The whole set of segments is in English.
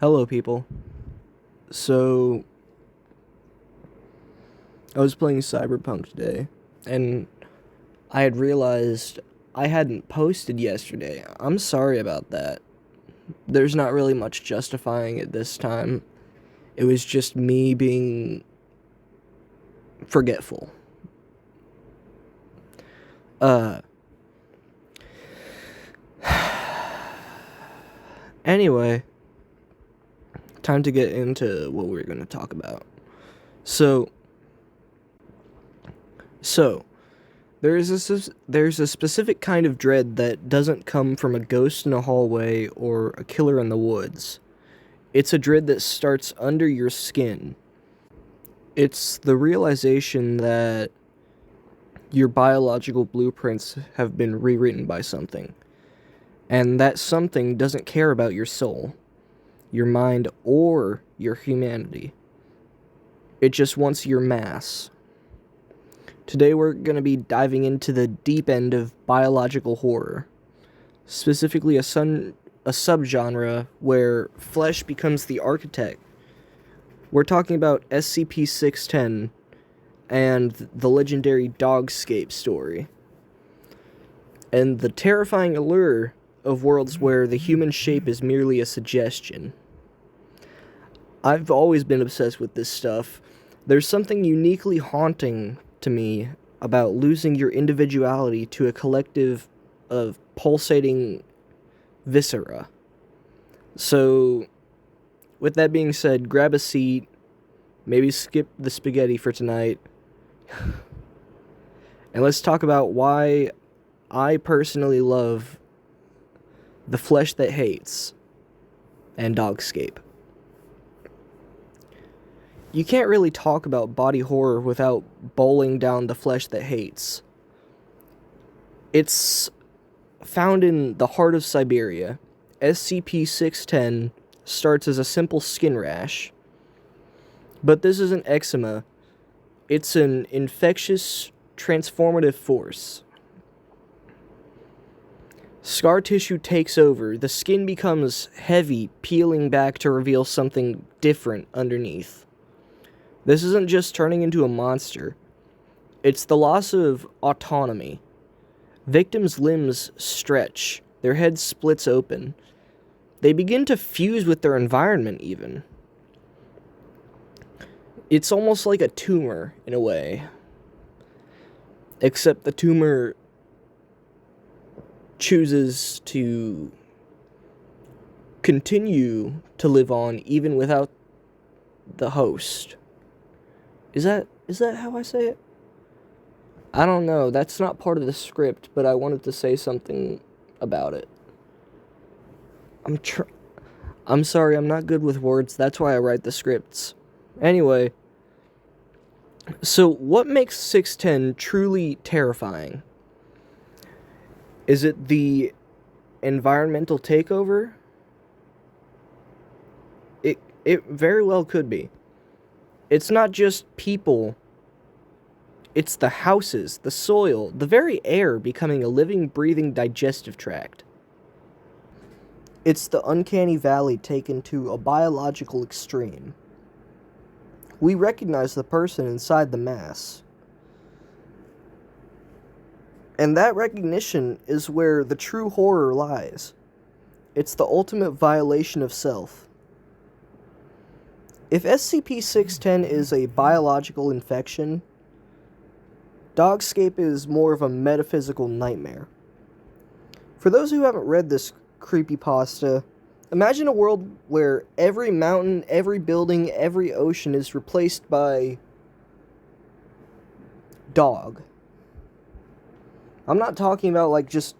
Hello, people. So, I was playing Cyberpunk today, and I had realized I hadn't posted yesterday. I'm sorry about that. There's not really much justifying it this time. It was just me being forgetful. Uh, anyway, time to get into what we're going to talk about. So, so, there's a specific kind of dread that doesn't come from a ghost in a hallway or a killer in the woods. It's a dread that starts under your skin. It's the realization that your biological blueprints have been rewritten by something, and that something doesn't care about your soul, your mind, or your humanity. It just wants your mass. Today we're going to be diving into the deep end of biological horror, specifically a subgenre where flesh becomes the architect. We're talking about SCP-610 and the legendary Dogscape story, and the terrifying allure of worlds where the human shape is merely a suggestion. I've always been obsessed with this stuff. There's something uniquely haunting to me about losing your individuality to a collective of pulsating viscera. So, with that being said, grab a seat, maybe skip the spaghetti for tonight, and let's talk about why I personally love The Flesh That Hates and Dogscape. You can't really talk about body horror without bowling down The Flesh That Hates. It's found in the heart of Siberia. SCP-610 starts as a simple skin rash. But this isn't eczema. It's an infectious, transformative force. Scar tissue takes over. The skin becomes heavy, peeling back to reveal something different underneath. This isn't just turning into a monster. It's the loss of autonomy. Victims' limbs stretch. Their head splits open. They begin to fuse with their environment, even. It's almost like a tumor, in a way. Except the tumor chooses to continue to live on even without the host. Is that how I say it? I don't know. That's not part of the script, but I wanted to say something about it. I'm sorry, I'm not good with words. That's why I write the scripts. Anyway, so what makes 610 truly terrifying? Is it the environmental takeover? It very well could be. It's not just people. It's the houses, the soil, the very air becoming a living, breathing digestive tract. It's the uncanny valley taken to a biological extreme. We recognize the person inside the mass. And that recognition is where the true horror lies. It's the ultimate violation of self. If SCP-610 is a biological infection, Dogscape is more of a metaphysical nightmare. For those who haven't read this creepypasta, imagine a world where every mountain, every building, every ocean is replaced by dog. I'm not talking about just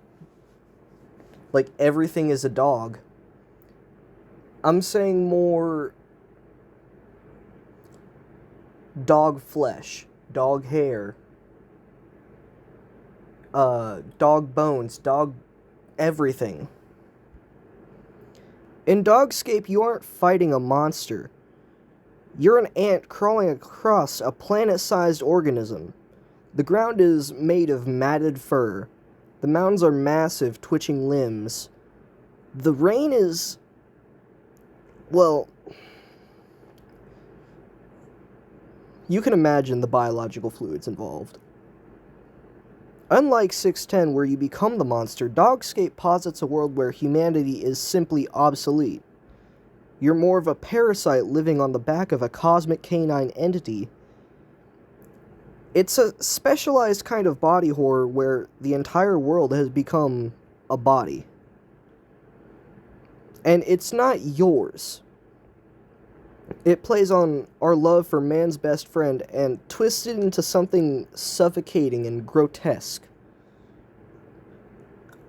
everything is a dog. I'm saying more dog flesh, dog hair, dog bones, dog everything. In Dogscape, you aren't fighting a monster. You're an ant crawling across a planet-sized organism. The ground is made of matted fur. The mountains are massive, twitching limbs. The rain is Well, you can imagine the biological fluids involved. Unlike 610, where you become the monster, Dogscape posits a world where humanity is simply obsolete. You're more of a parasite living on the back of a cosmic canine entity. It's a specialized kind of body horror where the entire world has become a body. And it's not yours. It plays on our love for man's best friend and twists it into something suffocating and grotesque.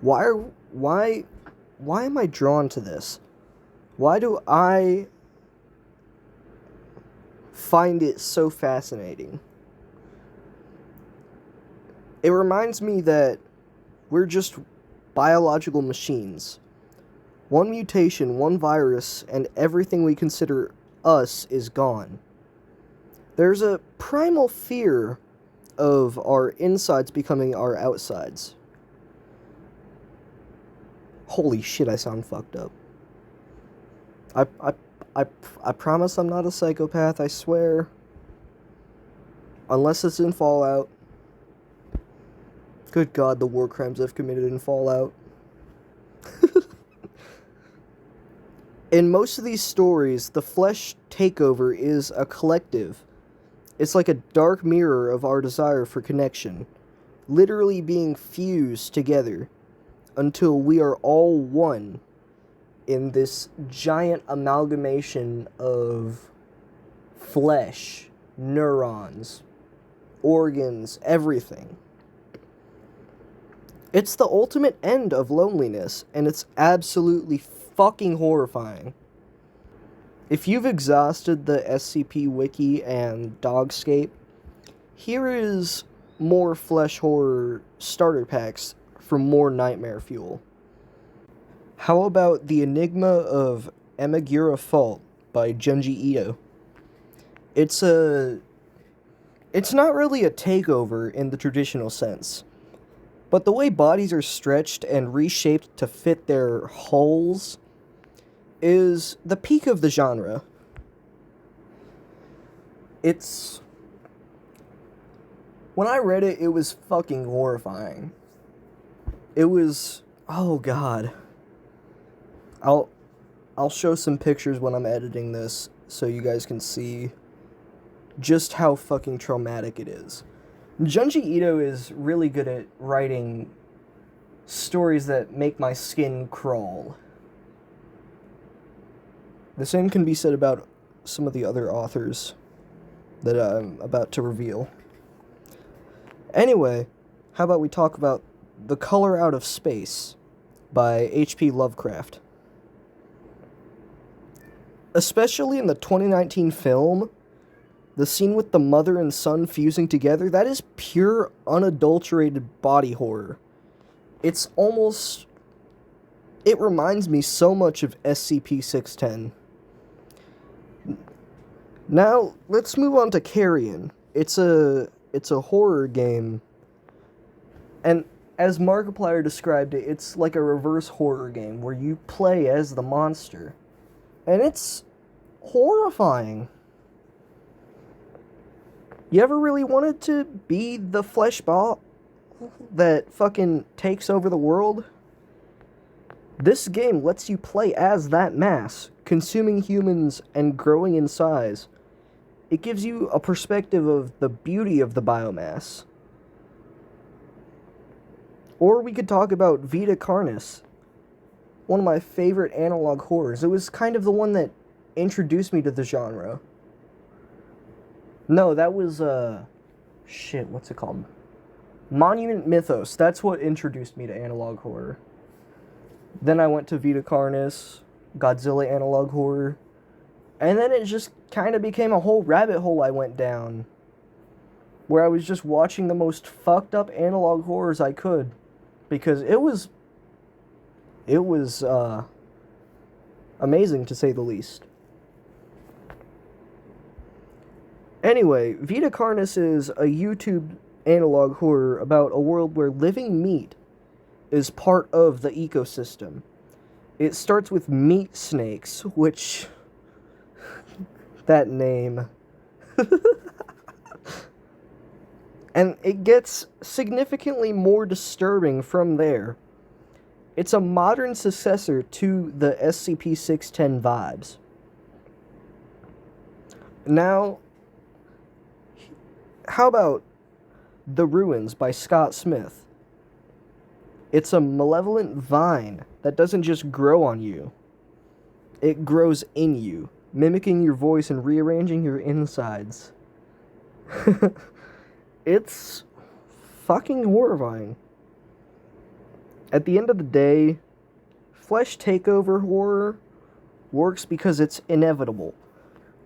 Why am I drawn to this? Why do I find it so fascinating? It reminds me that we're just biological machines. One mutation, one virus, and everything we consider us is gone. There's a primal fear of our insides becoming our outsides. Holy shit, I sound fucked up. I promise I'm not a psychopath, I swear. Unless it's in Fallout. Good God, the war crimes I've committed in Fallout. In most of these stories, the flesh takeover is a collective. It's like a dark mirror of our desire for connection, literally being fused together until we are all one in this giant amalgamation of flesh, neurons, organs, everything. It's the ultimate end of loneliness, and it's absolutely fucking horrifying. If you've exhausted the SCP Wiki and Dogscape, here is more flesh horror starter packs for more nightmare fuel. How about The Enigma of Emagura Fault by Junji Ito? It's not really a takeover in the traditional sense, but the way bodies are stretched and reshaped to fit their holes is the peak of the genre. When I read it, it was fucking horrifying. It was, oh god. I'll show some pictures when I'm editing this so you guys can see just how fucking traumatic it is. Junji Ito is really good at writing stories that make my skin crawl. The same can be said about some of the other authors that I'm about to reveal. Anyway, how about we talk about The Color Out of Space by H.P. Lovecraft. Especially in the 2019 film, the scene with the mother and son fusing together, that is pure, unadulterated body horror. It reminds me so much of SCP-610. Now, let's move on to Carrion. It's a horror game, and as Markiplier described it, it's like a reverse horror game where you play as the monster. And it's horrifying. You ever really wanted to be the flesh ball that fucking takes over the world? This game lets you play as that mass, consuming humans and growing in size. It gives you a perspective of the beauty of the biomass. Or we could talk about Vita Carnis, one of my favorite analog horrors. It was kind of the one that introduced me to the genre. No, that was, what's it called? Monument Mythos. That's what introduced me to analog horror. Then I went to Vita Carnis, Godzilla analog horror, and then it just kind of became a whole rabbit hole I went down, where I was just watching the most fucked up analog horrors I could, because it was amazing to say the least. Anyway, Vita Carnis is a YouTube analog horror about a world where living meat is part of the ecosystem. It starts with meat snakes, which That name. And it gets significantly more disturbing from there. It's a modern successor to the SCP-610 vibes. Now, how about The Ruins by Scott Smith? It's a malevolent vine that doesn't just grow on you. It grows in you, mimicking your voice and rearranging your insides. It's fucking horrifying. At the end of the day, flesh takeover horror works because it's inevitable.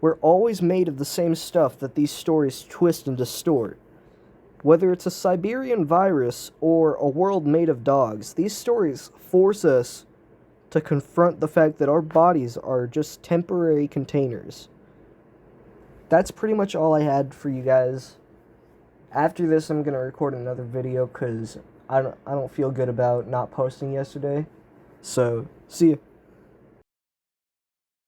We're always made of the same stuff that these stories twist and distort. Whether it's a Siberian virus or a world made of dogs, these stories force us to confront the fact that our bodies are just temporary containers. That's pretty much all I had for you guys. After this, I'm going to record another video because I don't feel good about not posting yesterday. So, see ya.